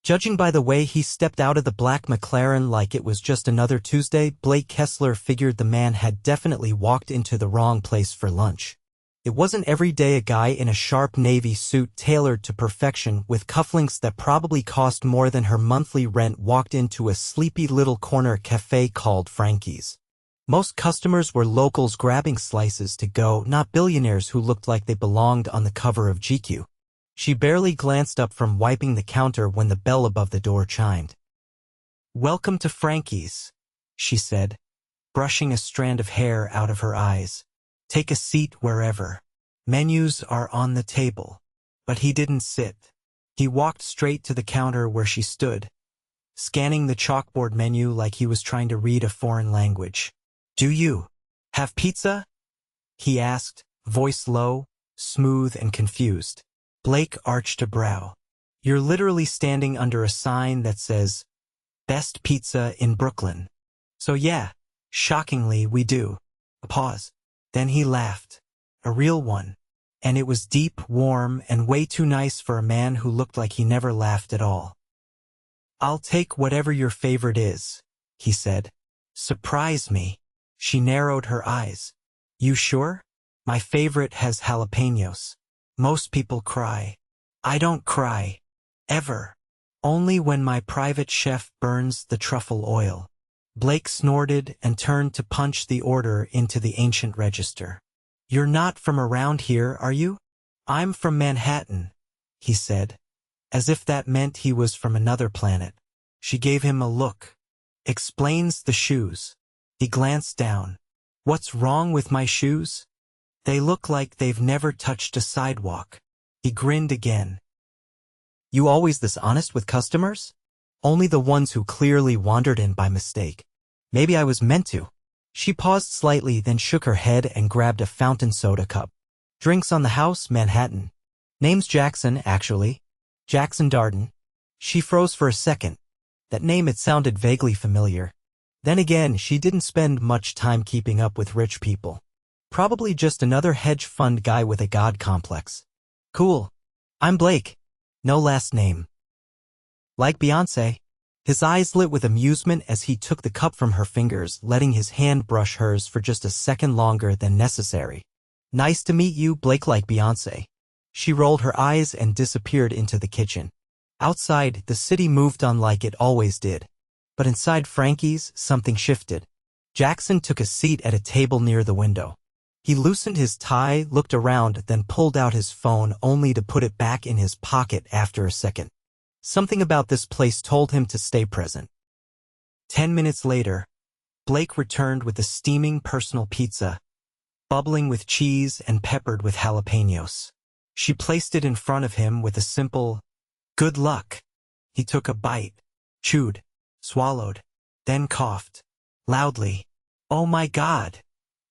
Judging by the way he stepped out of the black McLaren like it was just another Tuesday, Blake Kessler figured the man had definitely walked into the wrong place for lunch. It wasn't every day a guy in a sharp navy suit tailored to perfection with cufflinks that probably cost more than her monthly rent walked into a sleepy little corner cafe called Frankie's. Most customers were locals grabbing slices to go, not billionaires who looked like they belonged on the cover of GQ. She barely glanced up from wiping the counter when the bell above the door chimed. "Welcome to Frankie's," she said, brushing a strand of hair out of her eyes. "Take a seat wherever. Menus are on the table." But he didn't sit. He walked straight to the counter where she stood, scanning the chalkboard menu like he was trying to read a foreign language. "Do you have pizza?" he asked, voice low, smooth and confused. Blake arched a brow. "You're literally standing under a sign that says, 'Best Pizza in Brooklyn.' So yeah, shockingly we do." A pause. Then he laughed. A real one. And it was deep, warm, and way too nice for a man who looked like he never laughed at all. "I'll take whatever your favorite is," he said. "Surprise me." She narrowed her eyes. "You sure? My favorite has jalapenos. Most people cry. I don't cry. Ever. Only when my private chef burns the truffle oil." Blake snorted and turned to punch the order into the ancient register. "You're not from around here, are you?" "I'm from Manhattan," he said, as if that meant he was from another planet. She gave him a look. "Explains the shoes." He glanced down. "What's wrong with my shoes? They look like they've never touched a sidewalk." He grinned again. "You always this honest with customers?" "Only the ones who clearly wandered in by mistake. Maybe I was meant to." She paused slightly, then shook her head and grabbed a fountain soda cup. "Drinks on the house, Manhattan. Name's Jaxon, actually. Jaxon Darden." She froze for a second. That name, it sounded vaguely familiar. Then again, she didn't spend much time keeping up with rich people. Probably just another hedge fund guy with a god complex. "Cool. I'm Blake. No last name." "Like Beyoncé." His eyes lit with amusement as he took the cup from her fingers, letting his hand brush hers for just a second longer than necessary. "Nice to meet you, Blake, like Beyoncé." She rolled her eyes and disappeared into the kitchen. Outside, the city moved on like it always did. But inside Frankie's, something shifted. Jaxon took a seat at a table near the window. He loosened his tie, looked around, then pulled out his phone only to put it back in his pocket after a second. Something about this place told him to stay present. 10 minutes later, Blake returned with a steaming personal pizza, bubbling with cheese and peppered with jalapenos. She placed it in front of him with a simple, "Good luck." He took a bite, chewed, swallowed, then coughed, loudly. "Oh my God,"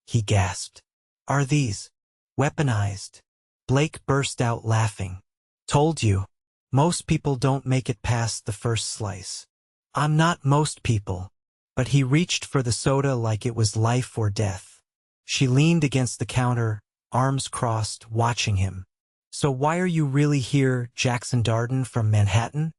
he gasped. "Are these weaponized?" Blake burst out laughing. "Told you. Most people don't make it past the first slice." "I'm not most people." But he reached for the soda like it was life or death. She leaned against the counter, arms crossed, watching him. "So why are you really here, Jaxon Darden from Manhattan?"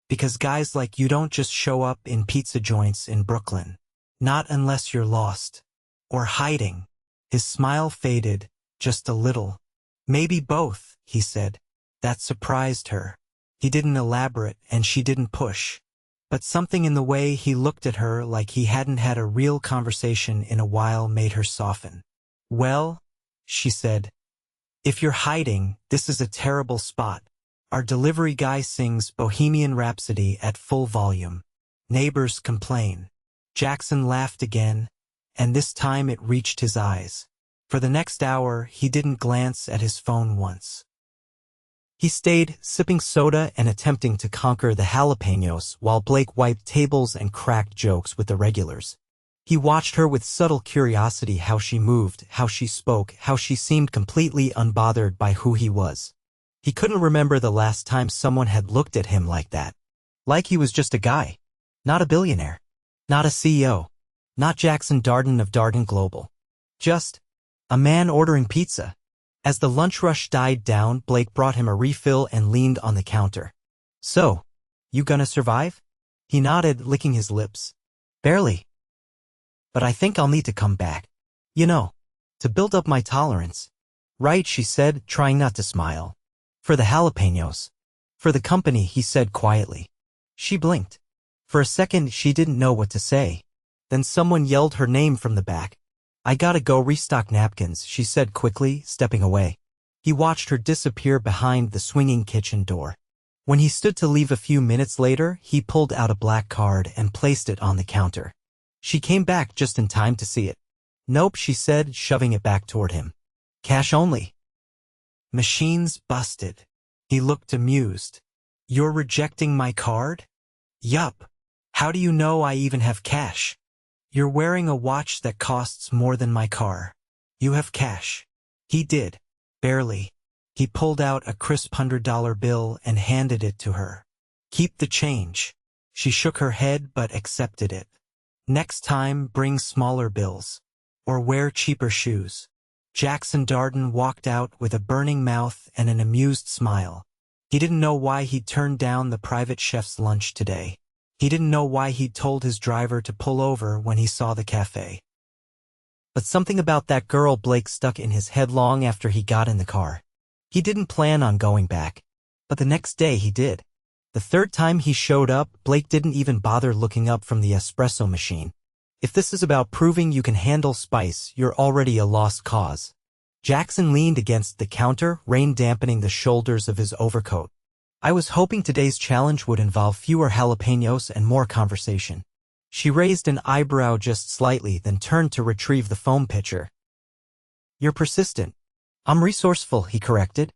"Because guys like you don't just show up in pizza joints in Brooklyn. Not unless you're lost. Or hiding." His smile faded, just a little. "Maybe both," he said. That surprised her. He didn't elaborate and she didn't push. But something in the way he looked at her like he hadn't had a real conversation in a while made her soften. "Well," she said, "if you're hiding, this is a terrible spot. Our delivery guy sings Bohemian Rhapsody at full volume. Neighbors complain." Jaxon laughed again, and this time it reached his eyes. For the next hour, he didn't glance at his phone once. He stayed, sipping soda and attempting to conquer the jalapenos while Blake wiped tables and cracked jokes with the regulars. He watched her with subtle curiosity, how she moved, how she spoke, how she seemed completely unbothered by who he was. He couldn't remember the last time someone had looked at him like that. Like he was just a guy. Not a billionaire. Not a CEO. Not Jaxon Darden of Darden Global. Just a man ordering pizza. As the lunch rush died down, Blake brought him a refill and leaned on the counter. "So, You gonna survive? He nodded, licking his lips. Barely. But I think I'll need to come back. You know, to build up my tolerance. Right, she said, trying not to smile. For the jalapenos. For the company, he said quietly. She blinked. For a second, she didn't know what to say. Then someone yelled her name from the back. I gotta go restock napkins, she said quickly, stepping away. He watched her disappear behind the swinging kitchen door. When he stood to leave a few minutes later, he pulled out a black card and placed it on the counter. She came back just in time to see it. Nope, she said, shoving it back toward him. Cash only. Machines busted. He looked amused. You're rejecting my card? Yup. How do you know I even have cash? You're wearing a watch that costs more than my car. You have cash. He did. Barely. He pulled out a crisp $100 bill and handed it to her. Keep the change. She shook her head but accepted it. Next time, bring smaller bills. Or wear cheaper shoes. Jaxon Darden walked out with a burning mouth and an amused smile. He didn't know why he'd turned down the private chef's lunch today. He didn't know why he'd told his driver to pull over when he saw the cafe. But something about that girl Blake stuck in his head long after he got in the car. He didn't plan on going back. But the next day he did. The third time he showed up, Blake didn't even bother looking up from the espresso machine. If this is about proving you can handle spice, you're already a lost cause. Jaxon leaned against the counter, rain dampening the shoulders of his overcoat. I was hoping today's challenge would involve fewer jalapenos and more conversation. She raised an eyebrow just slightly, then turned to retrieve the foam pitcher. You're persistent. I'm resourceful, he corrected.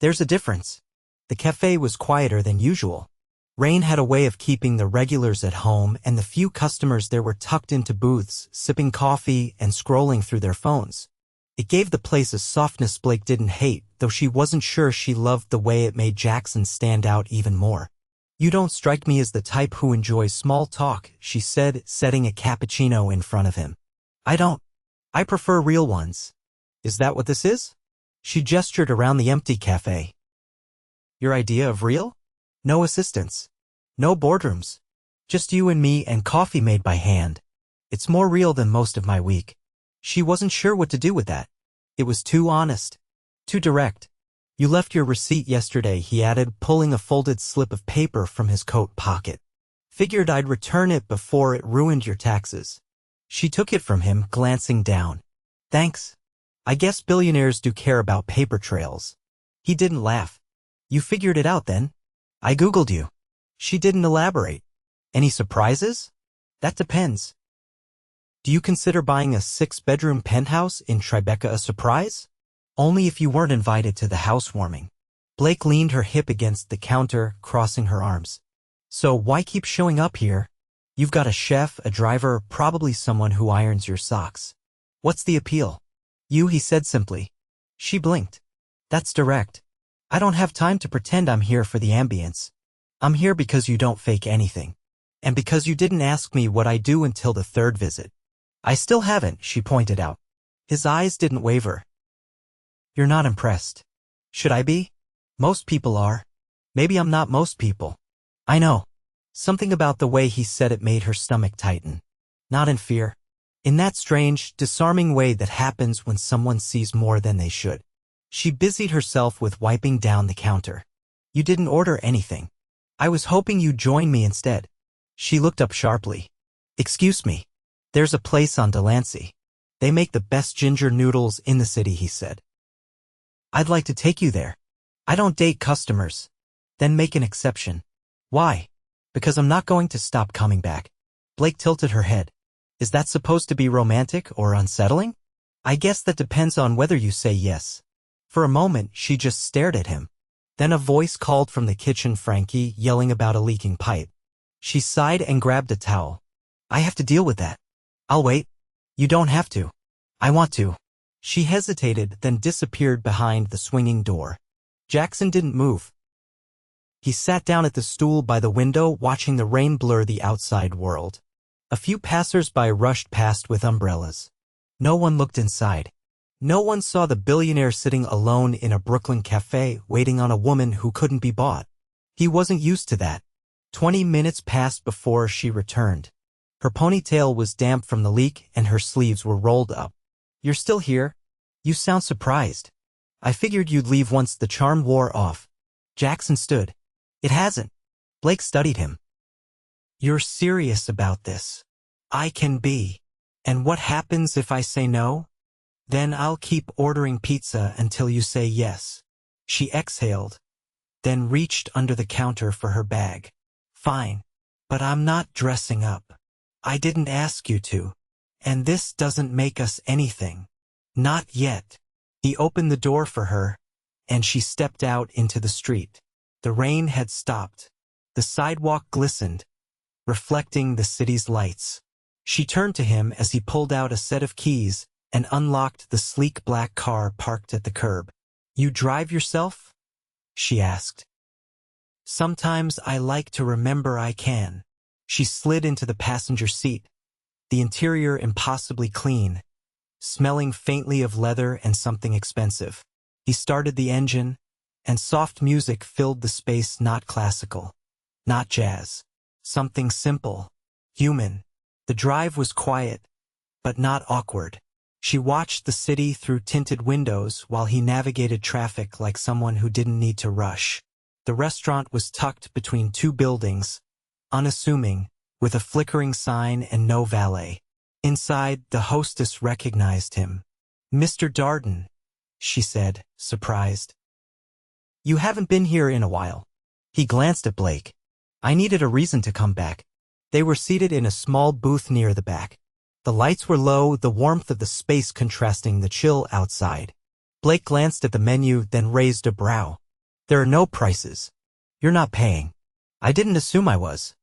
There's a difference. The cafe was quieter than usual. Rain had a way of keeping the regulars at home, and the few customers there were tucked into booths, sipping coffee and scrolling through their phones. It gave the place a softness Blake didn't hate, though she wasn't sure she loved the way it made Jaxon stand out even more. You don't strike me as the type who enjoys small talk, she said, setting a cappuccino in front of him. I don't. I prefer real ones. Is that what this is? She gestured around the empty cafe. Your idea of real? No assistants. No boardrooms. Just you and me and coffee made by hand. It's more real than most of my week. She wasn't sure what to do with that. It was too honest. Too direct. You left your receipt yesterday, he added, pulling a folded slip of paper from his coat pocket. Figured I'd return it before it ruined your taxes. She took it from him, glancing down. Thanks. I guess billionaires do care about paper trails. He didn't laugh. You figured it out then? I Googled you. She didn't elaborate. Any surprises? That depends. Do you consider buying a 6-bedroom penthouse in Tribeca a surprise? Only if you weren't invited to the housewarming. Blake leaned her hip against the counter, crossing her arms. So why keep showing up here? You've got a chef, a driver, probably someone who irons your socks. What's the appeal? You, he said simply. She blinked. That's direct. I don't have time to pretend I'm here for the ambience. I'm here because you don't fake anything. And because you didn't ask me what I do until the third visit. I still haven't, she pointed out. His eyes didn't waver. You're not impressed. Should I be? Most people are. Maybe I'm not most people. I know. Something about the way he said it made her stomach tighten. Not in fear. In that strange, disarming way that happens when someone sees more than they should. She busied herself with wiping down the counter. You didn't order anything. I was hoping you'd join me instead. She looked up sharply. Excuse me. There's a place on Delancey. They make the best ginger noodles in the city, he said. I'd like to take you there. I don't date customers. Then make an exception. Why? Because I'm not going to stop coming back. Blake tilted her head. Is that supposed to be romantic or unsettling? I guess that depends on whether you say yes. For a moment, she just stared at him. Then a voice called from the kitchen, Frankie, yelling about a leaking pipe. She sighed and grabbed a towel. I have to deal with that. I'll wait. You don't have to. I want to. She hesitated, then disappeared behind the swinging door. Jaxon didn't move. He sat down at the stool by the window, watching the rain blur the outside world. A few passers-by rushed past with umbrellas. No one looked inside. No one saw the billionaire sitting alone in a Brooklyn cafe, waiting on a woman who couldn't be bought. He wasn't used to that. 20 minutes passed before she returned. Her ponytail was damp from the leak and her sleeves were rolled up. "You're still here? You sound surprised. I figured you'd leave once the charm wore off." Jaxon stood. "It hasn't." Blake studied him. "You're serious about this?" "I can be. And what happens if I say no?" "Then I'll keep ordering pizza until you say yes." She exhaled, then reached under the counter for her bag. "Fine. But I'm not dressing up. I didn't ask you to. And this doesn't make us anything. Not yet." He opened the door for her, and she stepped out into the street. The rain had stopped. The sidewalk glistened, reflecting the city's lights. She turned to him as he pulled out a set of keys and unlocked the sleek black car parked at the curb. "You drive yourself?" she asked. "Sometimes I like to remember I can." She slid into the passenger seat, the interior impossibly clean, smelling faintly of leather and something expensive. He started the engine, and soft music filled the space. Not classical, not jazz. Something simple, human. The drive was quiet, but not awkward. She watched the city through tinted windows while he navigated traffic like someone who didn't need to rush. The restaurant was tucked between two buildings, unassuming, with a flickering sign and no valet. Inside, the hostess recognized him. "Mr. Darden," she said, surprised. "You haven't been here in a while." He glanced at Blake. "I needed a reason to come back." They were seated in a small booth near the back. The lights were low, the warmth of the space contrasting the chill outside. Blake glanced at the menu, then raised a brow. "There are no prices. You're not paying." "I didn't assume I was."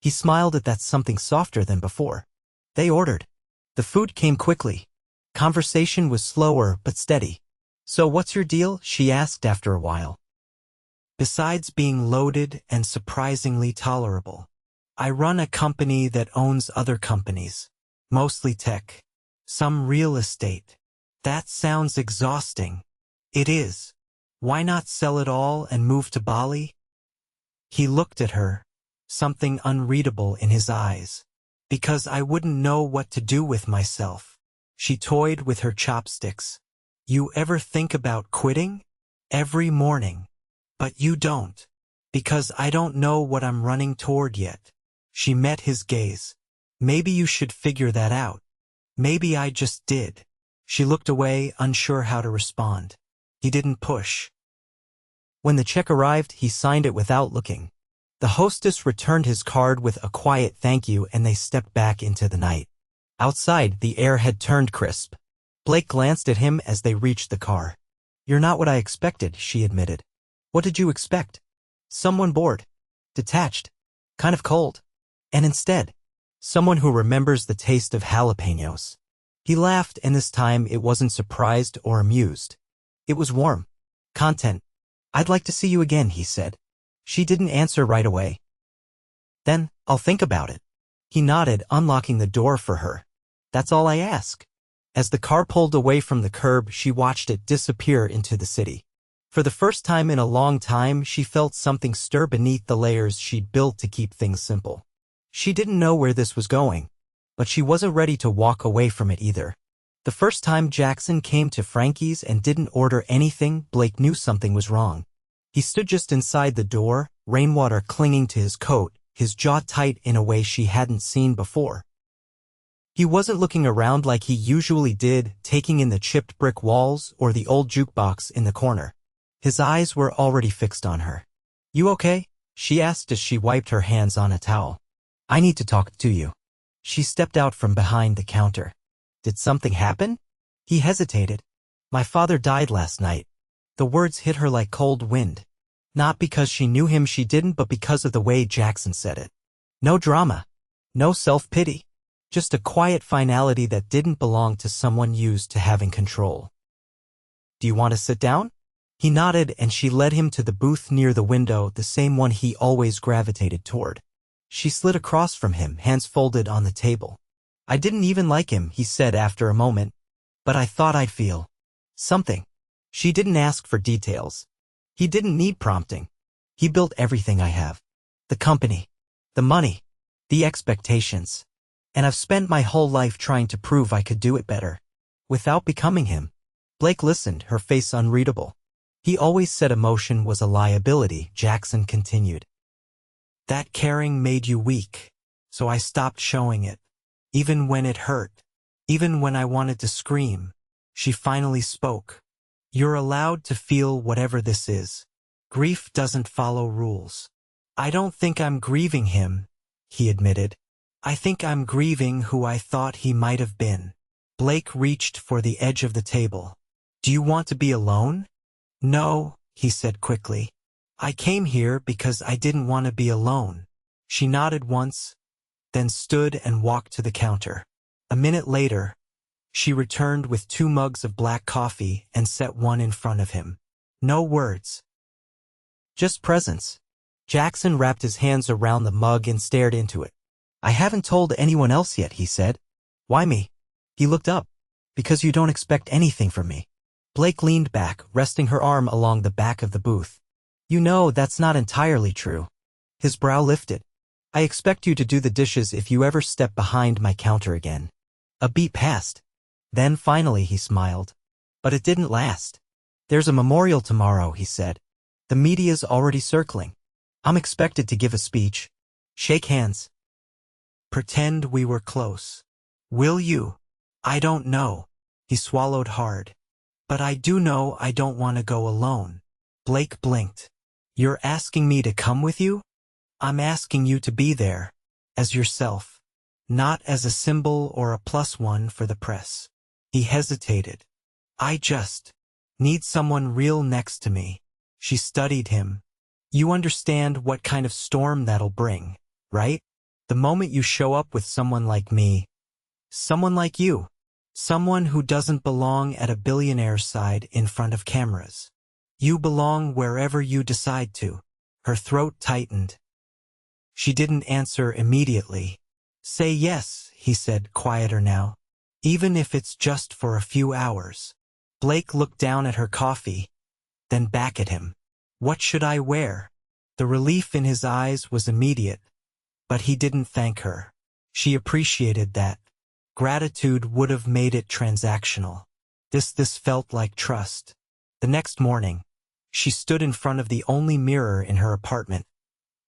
He smiled at that something softer than before. They ordered. The food came quickly. Conversation was slower but steady. "So what's your deal?" she asked after a while. "Besides being loaded and surprisingly tolerable, I run a company that owns other companies, mostly tech, some real estate." "That sounds exhausting." "It is. Why not sell it all and move to Bali?" He looked at her, something unreadable in his eyes. "Because I wouldn't know what to do with myself." She toyed with her chopsticks. "You ever think about quitting?" "Every morning. But you don't." "Because I don't know what I'm running toward yet." She met his gaze. "Maybe you should figure that out." "Maybe I just did." She looked away, unsure how to respond. He didn't push. When the check arrived, he signed it without looking. The hostess returned his card with a quiet thank you and they stepped back into the night. Outside, the air had turned crisp. Blake glanced at him as they reached the car. "You're not what I expected," she admitted. "What did you expect?" "Someone bored. Detached. Kind of cold. And instead, someone who remembers the taste of jalapenos." He laughed, and this time it wasn't surprised or amused. It was warm. Content. "I'd like to see you again," he said. She didn't answer right away. "Then, I'll think about it." He nodded, unlocking the door for her. "That's all I ask." As the car pulled away from the curb, she watched it disappear into the city. For the first time in a long time, she felt something stir beneath the layers she'd built to keep things simple. She didn't know where this was going, but she wasn't ready to walk away from it either. The first time Jaxon came to Frankie's and didn't order anything, Blake knew something was wrong. He stood just inside the door, rainwater clinging to his coat, his jaw tight in a way she hadn't seen before. He wasn't looking around like he usually did, taking in the chipped brick walls or the old jukebox in the corner. His eyes were already fixed on her. "You okay?" she asked as she wiped her hands on a towel. "I need to talk to you." She stepped out from behind the counter. "Did something happen?" He hesitated. "My father died last night." The words hit her like cold wind. Not because she knew him, she didn't, but because of the way Jaxon said it. No drama. No self-pity. Just a quiet finality that didn't belong to someone used to having control. "Do you want to sit down?" He nodded and she led him to the booth near the window, the same one he always gravitated toward. She slid across from him, hands folded on the table. "I didn't even like him," he said after a moment, "but I thought I'd feel something." She didn't ask for details. He didn't need prompting. "He built everything I have. The company, The money. The expectations. And I've spent my whole life trying to prove I could do it better. Without becoming him. Blake listened, her face unreadable. He always said emotion was a liability, Jaxon continued. That caring made you weak. So I stopped showing it. Even when it hurt. Even when I wanted to scream. She finally spoke. You're allowed to feel whatever this is. Grief doesn't follow rules. I don't think I'm grieving him, he admitted. I think I'm grieving who I thought he might have been. Blake reached for the edge of the table. Do you want to be alone? No, he said quickly. I came here because I didn't want to be alone. She nodded once, then stood and walked to the counter. A minute later, she returned with 2 mugs of black coffee and set one in front of him. No words. Just presence. Jaxon wrapped his hands around the mug and stared into it. I haven't told anyone else yet, he said. Why me? He looked up. Because you don't expect anything from me. Blake leaned back, resting her arm along the back of the booth. You know that's not entirely true. His brow lifted. I expect you to do the dishes if you ever step behind my counter again. A beat passed. Then finally he smiled. But it didn't last. There's a memorial tomorrow, he said. The media's already circling. I'm expected to give a speech. Shake hands. Pretend we were close. Will you? I don't know. He swallowed hard. But I do know I don't want to go alone. Blake blinked. You're asking me to come with you? I'm asking you to be there. As yourself. Not as a symbol or a +1 for the press. He hesitated. I just need someone real next to me. She studied him. You understand what kind of storm that'll bring, right? The moment you show up with someone like me. Someone like you. Someone who doesn't belong at a billionaire's side in front of cameras. You belong wherever you decide to. Her throat tightened. She didn't answer immediately. Say yes, he said, quieter now. Even if it's just for a few hours. Blake looked down at her coffee, then back at him. What should I wear? The relief in his eyes was immediate, but he didn't thank her. She appreciated that. Gratitude would have made it transactional. This felt like trust. The next morning, she stood in front of the only mirror in her apartment,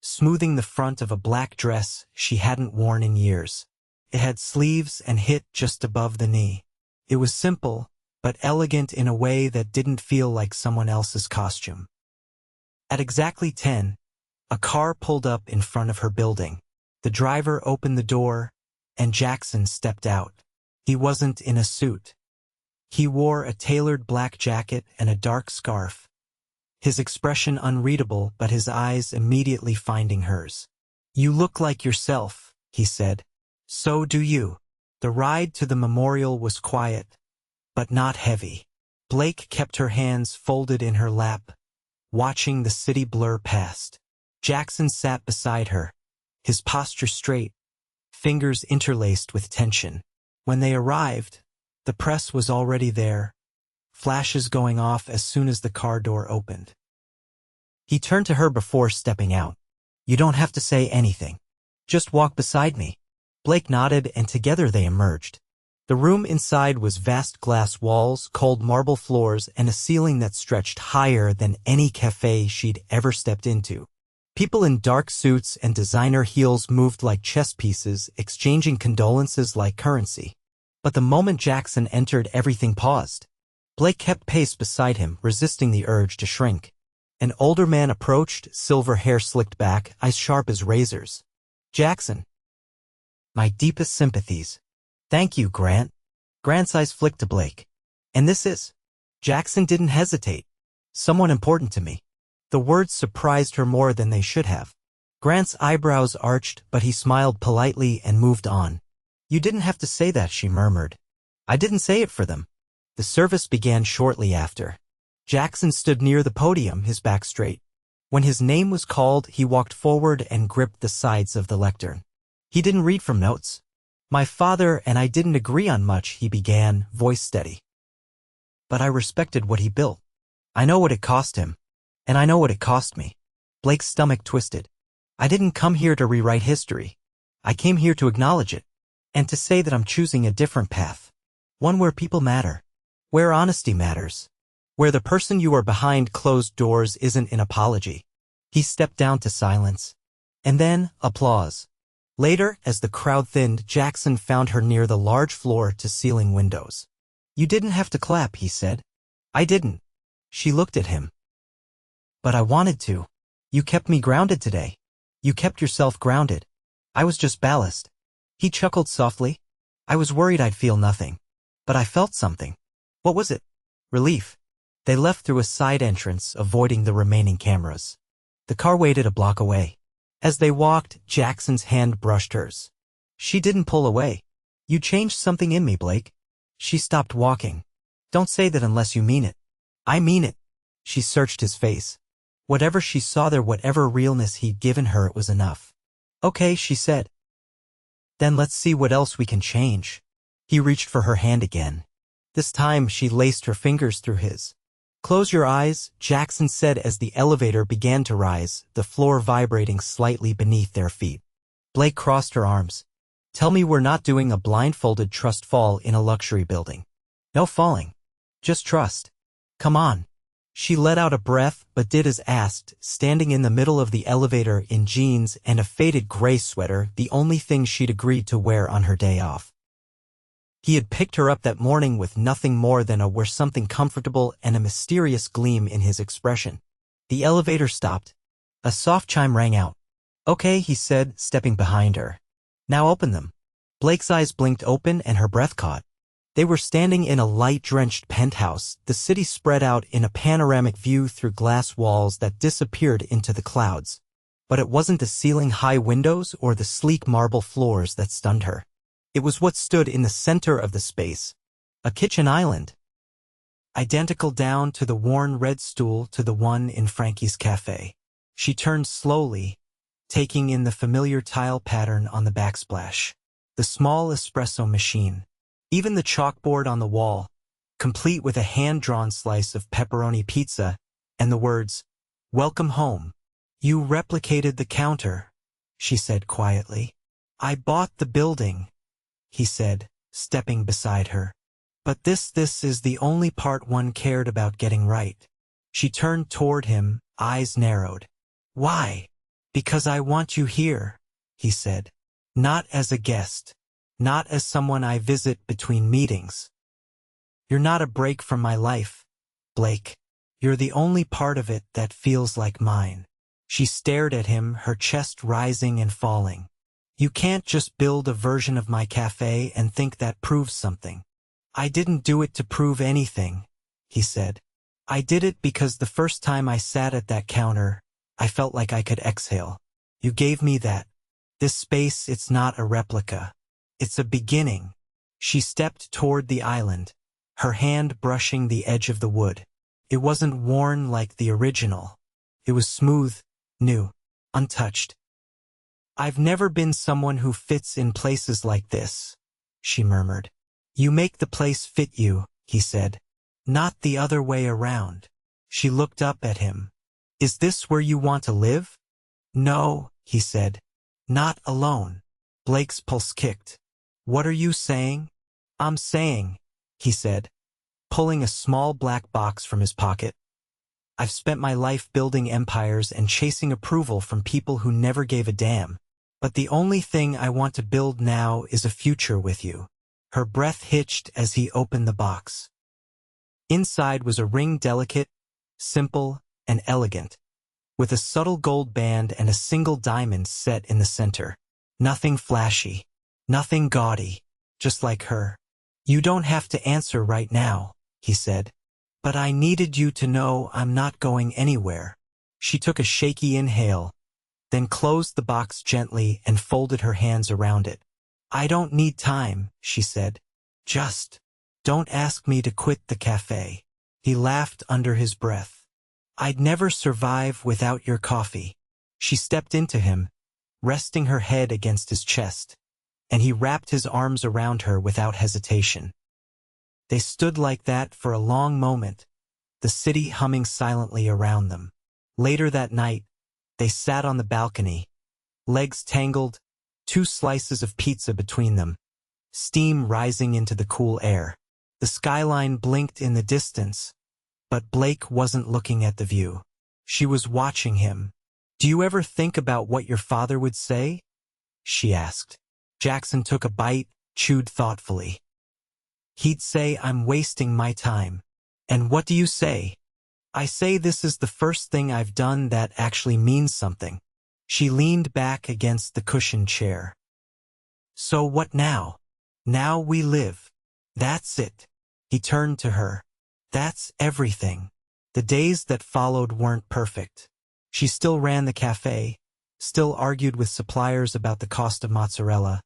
smoothing the front of a black dress she hadn't worn in years. It had sleeves and hit just above the knee. It was simple, but elegant in a way that didn't feel like someone else's costume. At exactly 10, a car pulled up in front of her building. The driver opened the door, and Jaxon stepped out. He wasn't in a suit. He wore a tailored black jacket and a dark scarf. His expression unreadable, but his eyes immediately finding hers. You look like yourself, he said. So do you. The ride to the memorial was quiet, but not heavy. Blake kept her hands folded in her lap, watching the city blur past. Jaxon sat beside her, his posture straight, fingers interlaced with tension. When they arrived, the press was already there, flashes going off as soon as the car door opened. He turned to her before stepping out. You don't have to say anything. Just walk beside me. Blake nodded, and together they emerged. The room inside was vast glass walls, cold marble floors, and a ceiling that stretched higher than any café she'd ever stepped into. People in dark suits and designer heels moved like chess pieces, exchanging condolences like currency. But the moment Jaxon entered, everything paused. Blake kept pace beside him, resisting the urge to shrink. An older man approached, silver hair slicked back, eyes sharp as razors. Jaxon. My deepest sympathies. Thank you, Grant. Grant's eyes flicked to Blake. And this is? Jaxon didn't hesitate. Someone important to me. The words surprised her more than they should have. Grant's eyebrows arched, but he smiled politely and moved on. You didn't have to say that, she murmured. I didn't say it for them. The service began shortly after. Jaxon stood near the podium, his back straight. When his name was called, he walked forward and gripped the sides of the lectern. He didn't read from notes. My father and I didn't agree on much, he began, voice steady. But I respected what he built. I know what it cost him. And I know what it cost me. Blake's stomach twisted. I didn't come here to rewrite history. I came here to acknowledge it. And to say that I'm choosing a different path. One where people matter. Where honesty matters. Where the person you are behind closed doors isn't an apology. He stepped down to silence. And then, applause. Later, as the crowd thinned, Jaxon found her near the large floor-to-ceiling windows. You didn't have to clap, he said. I didn't. She looked at him. But I wanted to. You kept me grounded today. You kept yourself grounded. I was just ballast. He chuckled softly. I was worried I'd feel nothing. But I felt something. What was it? Relief. They left through a side entrance, avoiding the remaining cameras. The car waited a block away. As they walked, Jackson's hand brushed hers. She didn't pull away. You changed something in me, Blake. She stopped walking. Don't say that unless you mean it. I mean it. She searched his face. Whatever she saw there, whatever realness he'd given her, it was enough. Okay, she said. Then let's see what else we can change. He reached for her hand again. This time she laced her fingers through his. Close your eyes, Jaxon said as the elevator began to rise, the floor vibrating slightly beneath their feet. Blake crossed her arms. Tell me we're not doing a blindfolded trust fall in a luxury building. No falling. Just trust. Come on. She let out a breath but did as asked, standing in the middle of the elevator in jeans and a faded gray sweater, the only thing she'd agreed to wear on her day off. He had picked her up that morning with nothing more than a wear something comfortable and a mysterious gleam in his expression. The elevator stopped. A soft chime rang out. Okay, he said, stepping behind her. Now open them. Blake's eyes blinked open and her breath caught. They were standing in a light-drenched penthouse, the city spread out in a panoramic view through glass walls that disappeared into the clouds. But it wasn't the ceiling-high windows or the sleek marble floors that stunned her. It was what stood in the center of the space. A kitchen island. Identical down to the worn red stool to the one in Frankie's cafe. She turned slowly, taking in the familiar tile pattern on the backsplash. The small espresso machine. Even the chalkboard on the wall, complete with a hand-drawn slice of pepperoni pizza, and the words, "Welcome home." You replicated the counter, she said quietly. I bought the building, he said, stepping beside her. But this is the only part one cared about getting right. She turned toward him, eyes narrowed. Why? Because I want you here, he said. Not as a guest. Not as someone I visit between meetings. You're not a break from my life, Blake. You're the only part of it that feels like mine. She stared at him, her chest rising and falling. You can't just build a version of my cafe and think that proves something. I didn't do it to prove anything, he said. I did it because the first time I sat at that counter, I felt like I could exhale. You gave me that. This space, it's not a replica. It's a beginning. She stepped toward the island, her hand brushing the edge of the wood. It wasn't worn like the original. It was smooth, new, untouched. I've never been someone who fits in places like this, she murmured. You make the place fit you, he said. Not the other way around. She looked up at him. Is this where you want to live? No, he said. Not alone. Blake's pulse kicked. What are you saying? I'm saying, he said, pulling a small black box from his pocket. I've spent my life building empires and chasing approval from people who never gave a damn. But the only thing I want to build now is a future with you. Her breath hitched as he opened the box. Inside was a ring delicate, simple, and elegant, with a subtle gold band and a single diamond set in the center. Nothing flashy. Nothing gaudy, just like her. You don't have to answer right now, he said. But I needed you to know I'm not going anywhere. She took a shaky inhale, then closed the box gently and folded her hands around it. I don't need time, she said. Just don't ask me to quit the cafe. He laughed under his breath. I'd never survive without your coffee. She stepped into him, resting her head against his chest, and he wrapped his arms around her without hesitation. They stood like that for a long moment, the city humming silently around them. Later that night, they sat on the balcony, legs tangled, 2 slices of pizza between them, steam rising into the cool air. The skyline blinked in the distance, but Blake wasn't looking at the view. She was watching him. "Do you ever think about what your father would say?" she asked. Jaxon took a bite, chewed thoughtfully. "He'd say I'm wasting my time." "And what do you say?" "I say this is the first thing I've done that actually means something." She leaned back against the cushioned chair. "So what now?" "Now we live. That's it." He turned to her. "That's everything." The days that followed weren't perfect. She still ran the cafe, still argued with suppliers about the cost of mozzarella,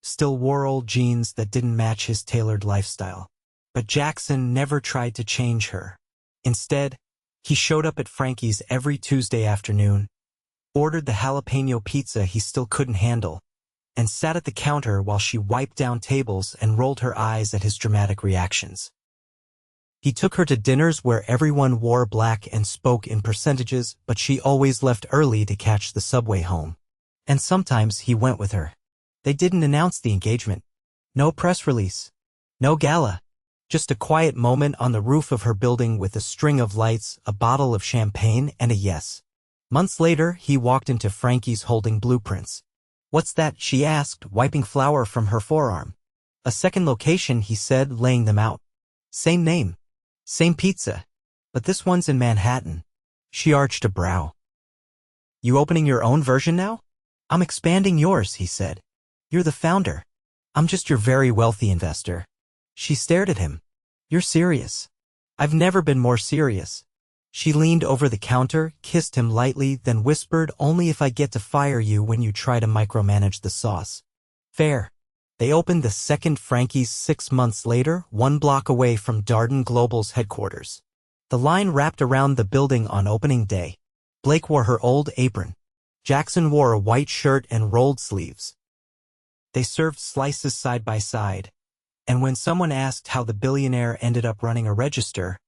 still wore old jeans that didn't match his tailored lifestyle. But Jaxon never tried to change her. Instead, he showed up at Frankie's every Tuesday afternoon, ordered the jalapeno pizza he still couldn't handle, and sat at the counter while she wiped down tables and rolled her eyes at his dramatic reactions. He took her to dinners where everyone wore black and spoke in percentages, but she always left early to catch the subway home. And sometimes he went with her. They didn't announce the engagement. No press release. No gala. Just a quiet moment on the roof of her building with a string of lights, a bottle of champagne, and a yes. Months later, he walked into Frankie's holding blueprints. "What's that?" she asked, wiping flour from her forearm. "A second location," he said, laying them out. "Same name. Same pizza. But this one's in Manhattan." She arched a brow. "You opening your own version now?" "I'm expanding yours," he said. "You're the founder. I'm just your very wealthy investor." She stared at him. "You're serious." "I've never been more serious." She leaned over the counter, kissed him lightly, then whispered, "Only if I get to fire you when you try to micromanage the sauce." "Fair." They opened the second Frankie's 6 months later, 1 block away from Darden Global's headquarters. The line wrapped around the building on opening day. Blake wore her old apron. Jaxon wore a white shirt and rolled sleeves. They served slices side by side, and when someone asked how the billionaire ended up running a register,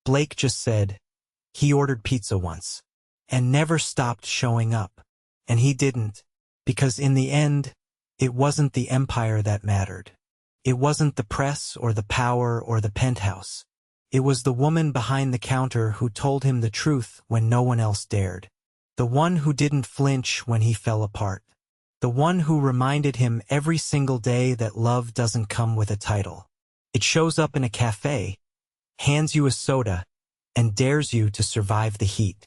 Blake just said, he ordered pizza once, and never stopped showing up. And he didn't, because in the end, it wasn't the empire that mattered. It wasn't the press or the power or the penthouse. It was the woman behind the counter who told him the truth when no one else dared. The one who didn't flinch when he fell apart. The one who reminded him every single day that love doesn't come with a title. It shows up in a cafe, hands you a soda, and dares you to survive the heat.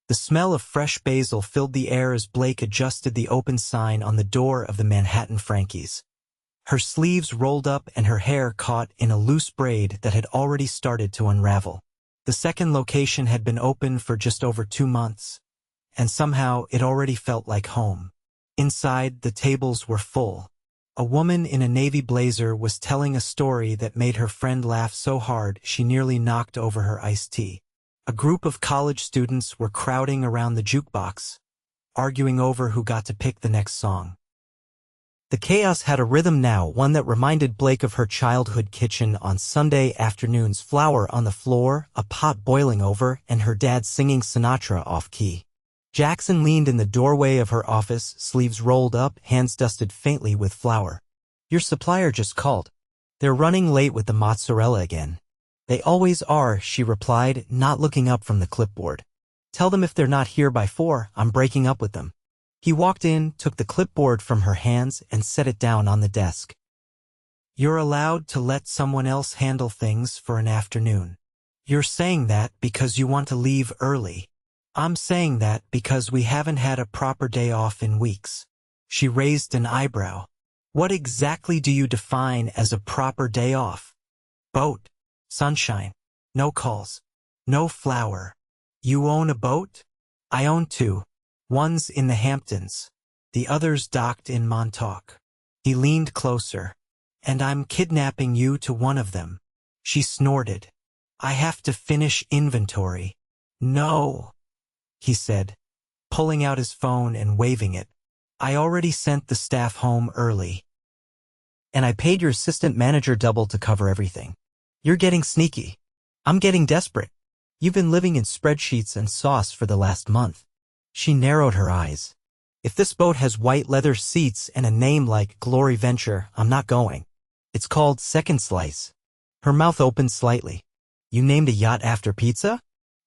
The smell of fresh basil filled the air as Blake adjusted the open sign on the door of the Manhattan Frankie's. Her sleeves rolled up and her hair caught in a loose braid that had already started to unravel. The second location had been open for just over 2 months, and somehow it already felt like home. Inside, the tables were full. A woman in a navy blazer was telling a story that made her friend laugh so hard she nearly knocked over her iced tea. A group of college students were crowding around the jukebox, arguing over who got to pick the next song. The chaos had a rhythm now, one that reminded Blake of her childhood kitchen on Sunday afternoons, flour on the floor, a pot boiling over, and her dad singing Sinatra off-key. Jaxon leaned in the doorway of her office, sleeves rolled up, hands dusted faintly with flour. "Your supplier just called. They're running late with the mozzarella again." "They always are," she replied, not looking up from the clipboard. "Tell them if they're not here by 4, I'm breaking up with them." He walked in, took the clipboard from her hands, and set it down on the desk. "You're allowed to let someone else handle things for an afternoon. You're saying that because you want to leave early. I'm saying that because we haven't had a proper day off in weeks." She raised an eyebrow. "What exactly do you define as a proper day off?" "Boat. Sunshine. No calls. No flour." "You own a boat?" "I own 2. One's in the Hamptons. The other's docked in Montauk." He leaned closer. "And I'm kidnapping you to one of them." She snorted. "I have to finish inventory." "No," he said, pulling out his phone and waving it. "I already sent the staff home early. And I paid your assistant manager double to cover everything. You're getting sneaky. I'm getting desperate. You've been living in spreadsheets and sauce for the last month." She narrowed her eyes. If this boat has white leather seats and a name like Glory Venture, I'm not going. It's called Second Slice. Her mouth opened slightly. You named a yacht after pizza?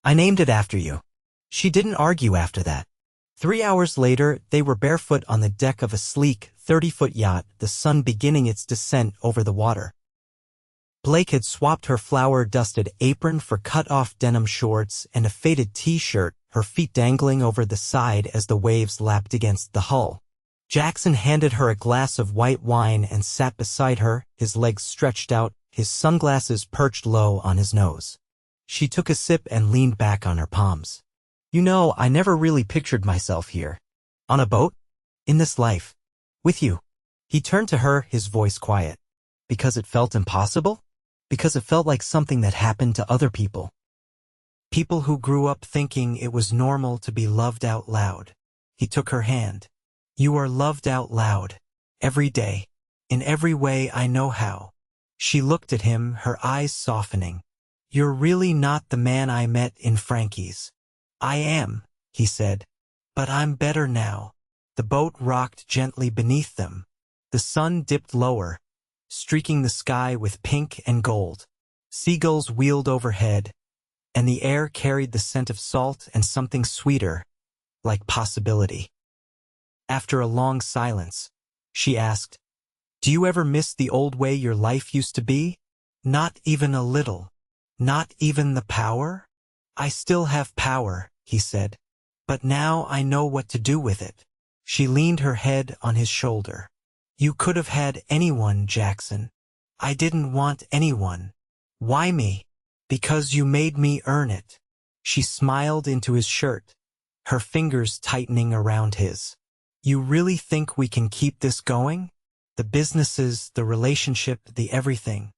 I named it after you. She didn't argue after that. 3 hours later, they were barefoot on the deck of a sleek, 30-foot yacht, the sun beginning its descent over the water. Blake had swapped her flour-dusted apron for cut-off denim shorts and a faded t-shirt, her feet dangling over the side as the waves lapped against the hull. Jaxon handed her a glass of white wine and sat beside her, his legs stretched out, his sunglasses perched low on his nose. She took a sip and leaned back on her palms. You know, I never really pictured myself here. On a boat? In this life. With you. He turned to her, his voice quiet. Because it felt impossible? Because it felt like something that happened to other people. People who grew up thinking it was normal to be loved out loud. He took her hand. You are loved out loud. Every day. In every way I know how. She looked at him, her eyes softening. You're really not the man I met in Frankie's. I am, he said. But I'm better now. The boat rocked gently beneath them. The sun dipped lower, streaking the sky with pink and gold. Seagulls wheeled overhead, and the air carried the scent of salt and something sweeter, like possibility. After a long silence, she asked, Do you ever miss the old way your life used to be? Not even a little. Not even the power? I still have power, he said. But now I know what to do with it. She leaned her head on his shoulder. You could have had anyone, Jaxon. I didn't want anyone. Why me? Because you made me earn it. She smiled into his shirt, her fingers tightening around his. You really think we can keep this going? The businesses, the relationship, the everything.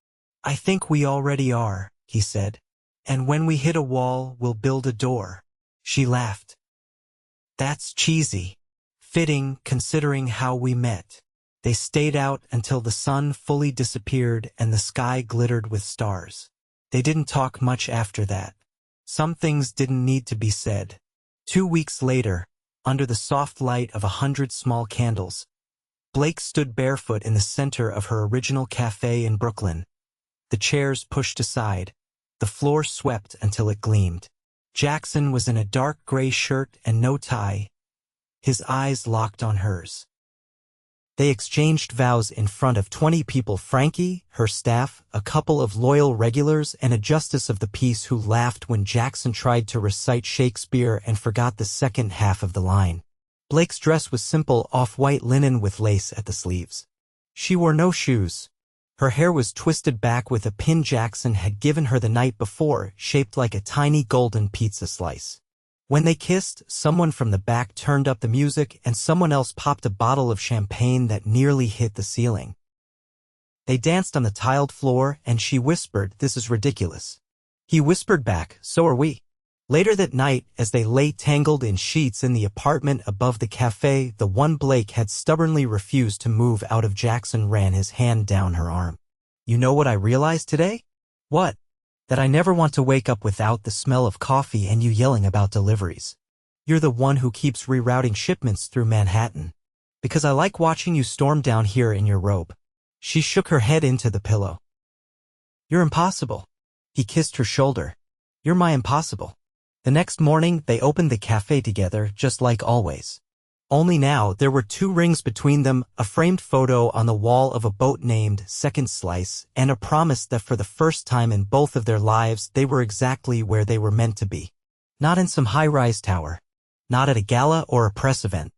I think we already are, he said. And when we hit a wall, we'll build a door. She laughed. That's cheesy. Fitting, considering how we met. They stayed out until the sun fully disappeared and the sky glittered with stars. They didn't talk much after that. Some things didn't need to be said. 2 weeks later, under the soft light of 100 small candles, Blake stood barefoot in the center of her original café in Brooklyn. The chairs pushed aside, the floor swept until it gleamed. Jaxon was in a dark gray shirt and no tie, his eyes locked on hers. They exchanged vows in front of 20 people, Frankie, her staff, a couple of loyal regulars, and a justice of the peace who laughed when Jaxon tried to recite Shakespeare and forgot the second half of the line. Blake's dress was simple off-white linen with lace at the sleeves. She wore no shoes. Her hair was twisted back with a pin Jaxon had given her the night before, shaped like a tiny golden pizza slice. When they kissed, someone from the back turned up the music and someone else popped a bottle of champagne that nearly hit the ceiling. They danced on the tiled floor and she whispered, "This is ridiculous." He whispered back, "So are we." Later that night, as they lay tangled in sheets in the apartment above the cafe, the one Blake had stubbornly refused to move out of, Jaxon ran his hand down her arm. You know what I realized today? What? That I never want to wake up without the smell of coffee and you yelling about deliveries. You're the one who keeps rerouting shipments through Manhattan. Because I like watching you storm down here in your robe. She shook her head into the pillow. You're impossible. He kissed her shoulder. You're my impossible. The next morning, they opened the cafe together, just like always. Only now, there were 2 rings between them, a framed photo on the wall of a boat named Second Slice, and a promise that for the first time in both of their lives, they were exactly where they were meant to be. Not in some high-rise tower. Not at a gala or a press event.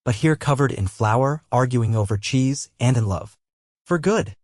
But here covered in flour, arguing over cheese, and in love. For good.